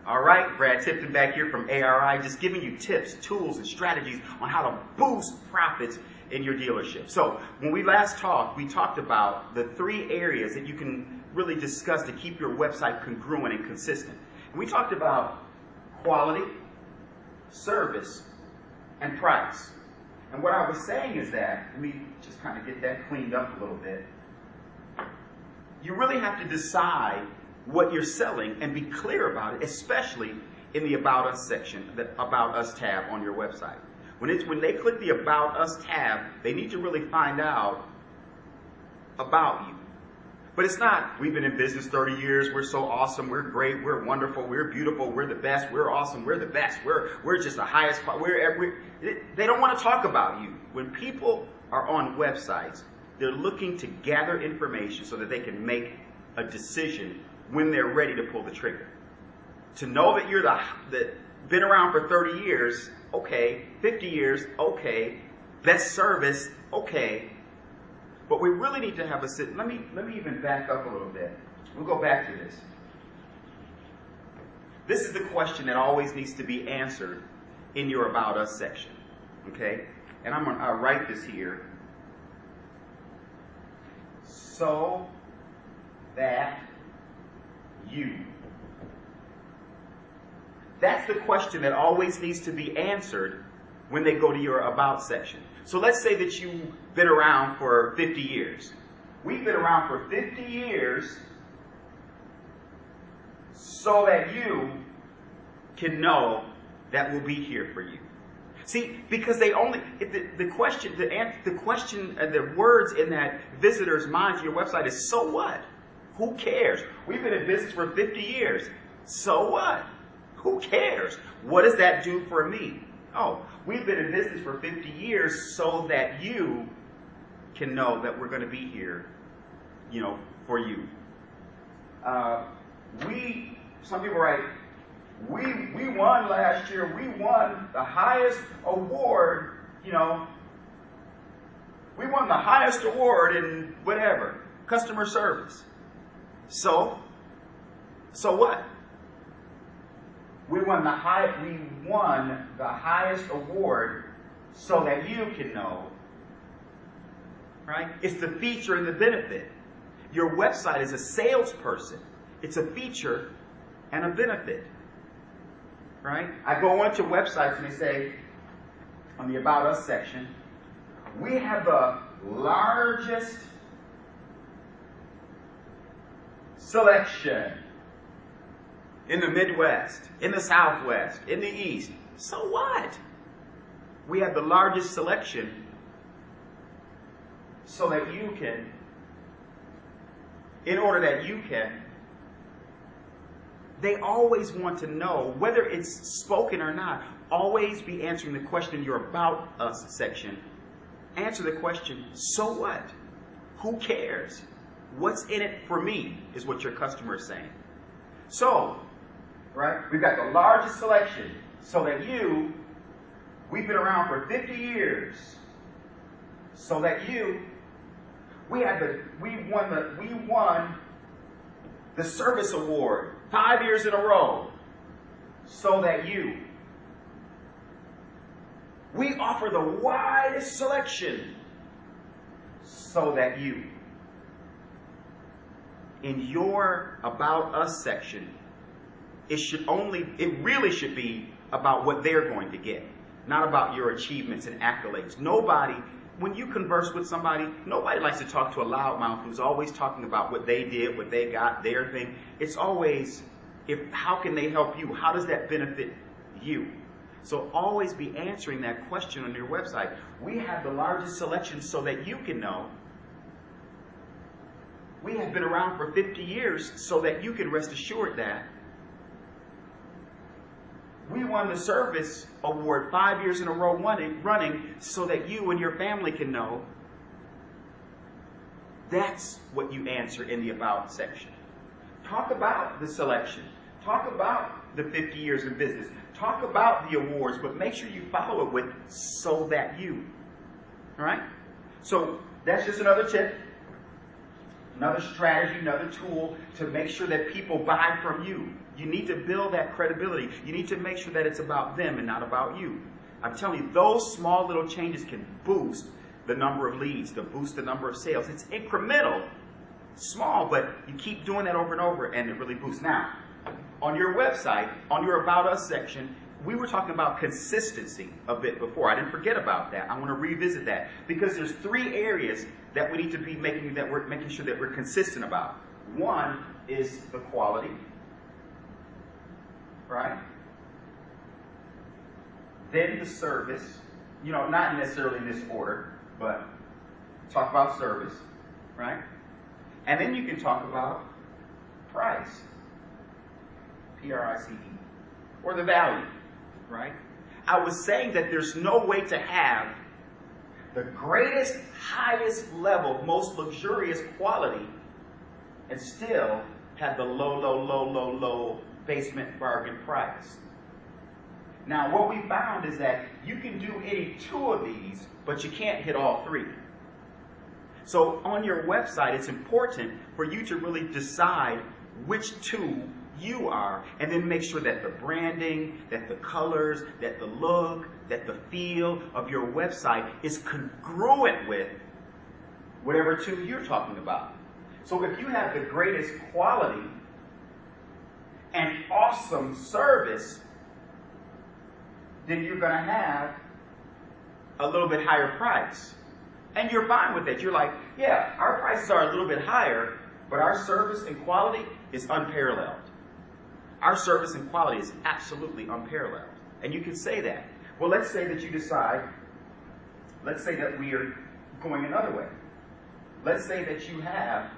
All right, Brad Tipton back here from ARI, just giving you tips, tools, and strategies on how to boost profits in your dealership. So when we last talked, we talked about the 3 areas that you can really discuss to keep your website congruent and consistent. And we talked about quality, service, and price. And what I was saying is that, let me just kind of get that cleaned up a little bit. You really have to decide what you're selling and be clear about it, especially in the About Us section, the About Us tab on your website. When they click the About Us tab, they need to really find out about you. But it's not, we've been in business 30 years, we're so awesome, we're great, we're wonderful, we're beautiful, we're the best, we're awesome, we're the best, we're just the highest, they don't want to talk about you. When people are on websites, they're looking to gather information so that they can make a decision when they're ready to pull the trigger. To know that you're that been around for 30 years, okay, 50 years, okay, best service, okay. But we really need to have a sit. Let me even back up a little bit. We'll go back to this. This is the question that always needs to be answered in your About Us section. Okay? And I'll write this here. So that you. That's the question that always needs to be answered when they go to your About section. So let's say that you've been around for 50 years. We've been around for 50 years so that you can know that we'll be here for you. See, because they only, the words in that visitor's mind to your website is, so what? Who cares? We've been in business for 50 years. So what? Who cares? What does that do for me? Oh, we've been in business for 50 years so that you can know that we're going to be here, for you. Some people write, we won last year. We won the highest award, we won the highest award in whatever, customer service. So what? We won the highest award so that you can know, right? It's the feature and the benefit. Your website is a salesperson. It's a feature and a benefit, right? I go onto websites and they say, on the About Us section, we have the largest selection in the Midwest, in the Southwest, in the East. So what? We have the largest selection so that you can, in order that you can, they always want to know, whether it's spoken or not, always be answering the question in your About Us section. Answer the question, so what? Who cares? What's in it for me is what your customer is saying. So, right, we've got the largest selection so that we've been around for 50 years so that we won the service award 5 years in a row so that we offer the widest selection so that in your About Us section, it really should be about what they're going to get, not about your achievements and accolades. When you converse with somebody, nobody likes to talk to a loudmouth who's always talking about what they did, what they got, their thing. It's always, how can they help you? How does that benefit you? So always be answering that question on your website. We have the largest selection so that you can know. We have been around for 50 years so that you can rest assured that we won the service award 5 years in a row running so that you and your family can know. That's what you answer in the About section. Talk about the selection. Talk about the 50 years in business. Talk about the awards, but make sure you follow it with so that you. All right? So that's just another tip. Another strategy, another tool to make sure that people buy from you. You need to build that credibility. You need to make sure that it's about them and not about you. I'm telling you, those small little changes can boost the number of leads, to boost the number of sales. It's incremental, small, but you keep doing that over and over and it really boosts. Now, on your website, on your About Us section, we were talking about consistency a bit before. I didn't forget about that. I want to revisit that because there's 3 areas that we need to be making sure that we're consistent about. One is the quality, right? Then the service, not necessarily in this order, but talk about service, right? And then you can talk about price, Price, or the value, right? I was saying that there's no way to have the greatest, highest level, most luxurious quality and still have the low basement bargain price. Now, what we found is that you can do any 2 of these, but you can't hit all 3. So on your website, it's important for you to really decide which 2 you are, and then make sure that the branding, that the colors, that the look, that the feel of your website is congruent with whatever 2 you're talking about. So if you have the greatest quality and awesome service, then you're going to have a little bit higher price. And you're fine with that. You're like, yeah, our prices are a little bit higher, but our service and quality is unparalleled. Our service and quality is absolutely unparalleled. And you can say that. Well, let's say that you decide, let's say that we are going another way. Let's say that you have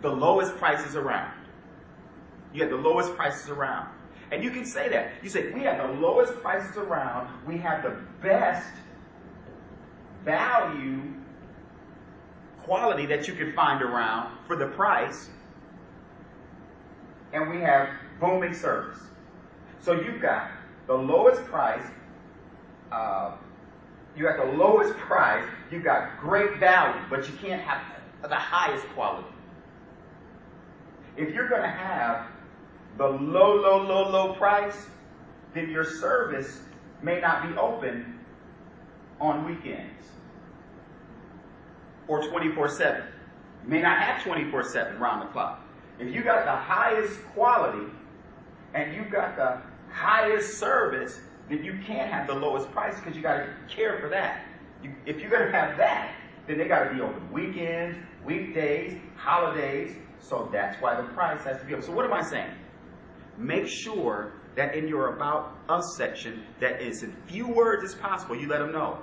the lowest prices around. You have the lowest prices around. And you can say that. You say, we have the lowest prices around. We have the best value quality that you can find around for the price. And we have booming service. So you've got the lowest price, you've got great value, but you can't have the highest quality. If you're going to have the low price, then your service may not be open on weekends or 24/7. You may not have 24/7 round the clock. If you got the highest quality and you've got the highest service, then you can't have the lowest price because you got to care for that. If you're going to have that, then they got to be open weekends, weekdays, holidays. So that's why the price has to be open. So what am I saying? Make sure that in your About Us section, that is in few words as possible, you let them know.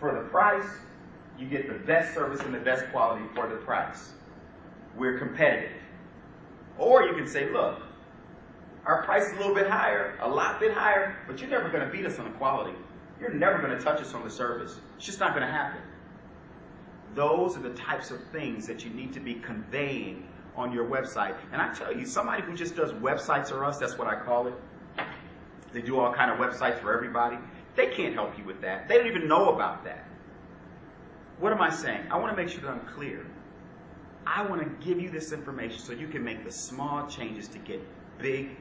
For the price, you get the best service and the best quality for the price. We're competitive. Or you can say, look, our price is a little bit higher, a lot bit higher, but you're never going to beat us on the quality. You're never going to touch us on the service. It's just not going to happen. Those are the types of things that you need to be conveying on your website. And I tell you, somebody who just does websites or us, that's what I call it. They do all kind of websites for everybody. They can't help you with that. They don't even know about that. What am I saying? I want to make sure that I'm clear. I want to give you this information so you can make the small changes to get big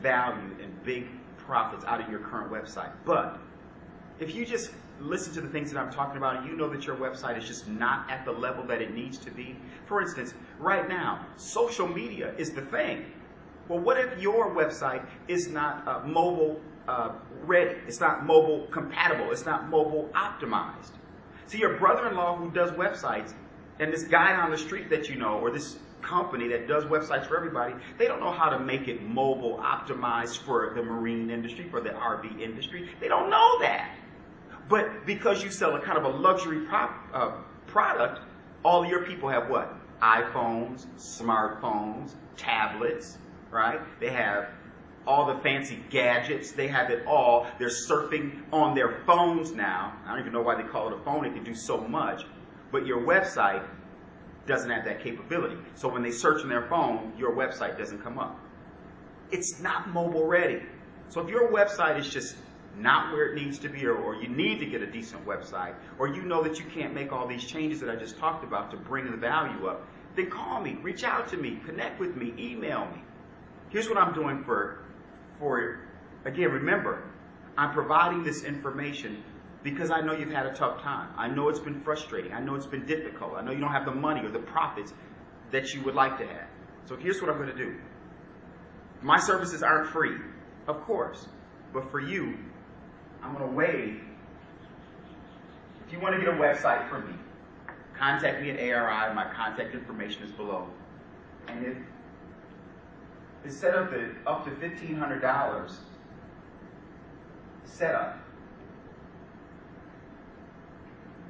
value and big profits out of your current website. But if you just listen to the things that I'm talking about and you know that your website is just not at the level that it needs to be. For instance, right now, social media is the thing. Well, what if your website is not mobile ready? It's not mobile compatible. It's not mobile optimized. See, your brother-in-law who does websites and this guy on the street that you know, or this company that does websites for everybody, they don't know how to make it mobile optimized for the marine industry, for the RV industry. They don't know that. But because you sell a kind of a luxury product, all your people have what? iPhones, smartphones, tablets, right? They have all the fancy gadgets. They have it all. They're surfing on their phones now. I don't even know why they call it a phone. It can do so much. But your website doesn't have that capability. So when they search on their phone, your website doesn't come up. It's not mobile ready. So if your website is just not where it needs to be, or you need to get a decent website, or you know that you can't make all these changes that I just talked about to bring the value up, then call me, reach out to me, connect with me, email me. Here's what I'm doing for again, remember, I'm providing this information because I know you've had a tough time. I know it's been frustrating. I know it's been difficult. I know you don't have the money or the profits that you would like to have. So here's what I'm going to do. My services aren't free, of course, but for you, I'm going to waive. If you want to get a website from me, contact me at ARI. My contact information is below. And if it's set up to $1,500 setup,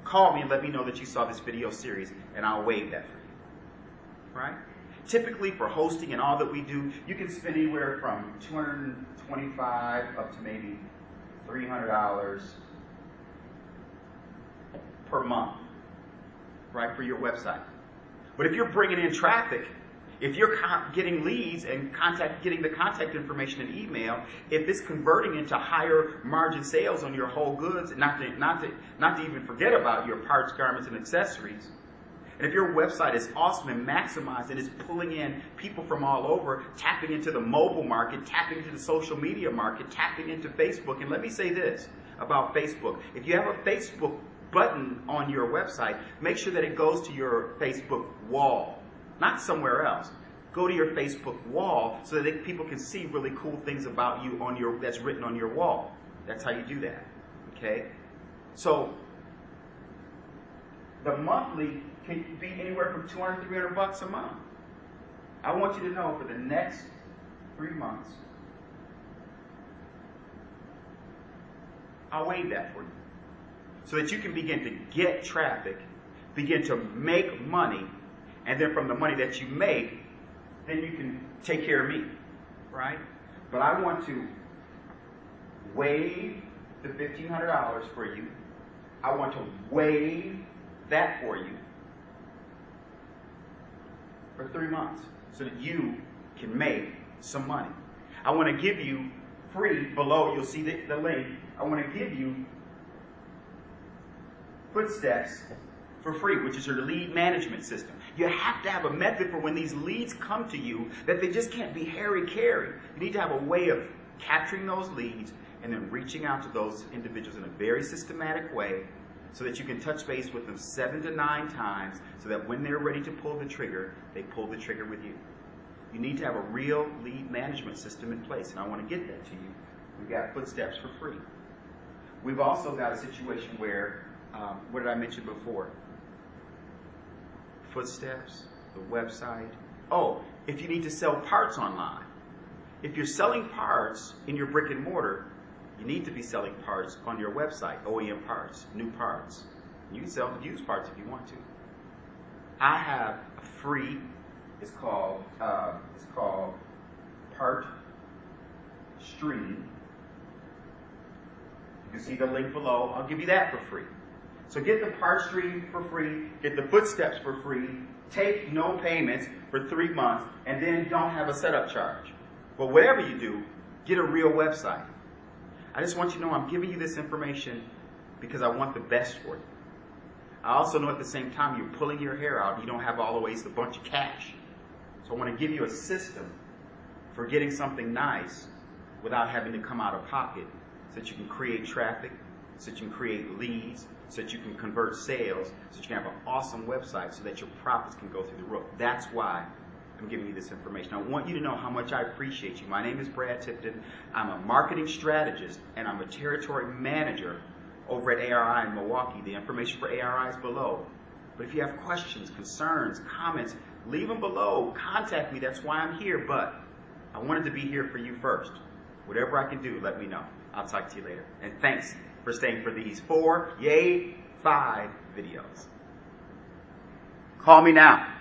call me and let me know that you saw this video series, and I'll waive that for you. Right? Typically, for hosting and all that we do, you can spend anywhere from $225 up to maybe $300 per month, right, for your website. But if you're bringing in traffic, if you're getting leads and getting the contact information and email, if it's converting into higher margin sales on your whole goods, not to even forget about your parts, garments, and accessories, and if your website is awesome and maximized and is pulling in people from all over, tapping into the mobile market, tapping into the social media market, tapping into Facebook, and let me say this about Facebook. If you have a Facebook button on your website, make sure that it goes to your Facebook wall, not somewhere else. Go to your Facebook wall so that people can see really cool things about you that's written on your wall. That's how you do that. Okay? So the monthly can be anywhere from $200 to $300 a month. I want you to know for the next 3 months, I'll waive that for you, so that you can begin to get traffic, begin to make money, and then from the money that you make, then you can take care of me, right? But I want to waive the $1,500 for you. I want to waive that for you for 3 months so that you can make some money. I want to give you free, below you'll see the link, I want to give you Footsteps for free, which is your lead management system. You have to have a method for when these leads come to you that they just can't be Harry-Carry. You need to have a way of capturing those leads and then reaching out to those individuals in a very systematic way so that you can touch base with them 7 to 9 times so that when they're ready to pull the trigger, they pull the trigger with you. You need to have a real lead management system in place, and I want to get that to you. We've got Footsteps for free. We've also got a situation where, what did I mention before? Footsteps, the website. Oh, if you need to sell parts online. If you're selling parts in your brick and mortar, you need to be selling parts on your website, OEM parts, new parts. You can sell used parts if you want to. I have a free, it's called Part Stream. You can see the link below. I'll give you that for free. So get the Part Stream for free, get the Footsteps for free, take no payments for 3 months, and then don't have a setup charge. But whatever you do, get a real website. I just want you to know I'm giving you this information because I want the best for you. I also know at the same time you're pulling your hair out, you don't have always a bunch of cash. So I want to give you a system for getting something nice without having to come out of pocket so that you can create traffic, so that you can create leads, so that you can convert sales, so that you can have an awesome website so that your profits can go through the roof. That's why I'm giving you this information. I want you to know how much I appreciate you. My name is Brad Tipton. I'm a marketing strategist and I'm a territory manager over at ARI in Milwaukee. The information for ARI is below. But if you have questions, concerns, comments, leave them below. Contact me. That's why I'm here. But I wanted to be here for you first. Whatever I can do, let me know. I'll talk to you later. And thanks for staying for these 4, 5 videos. Call me now.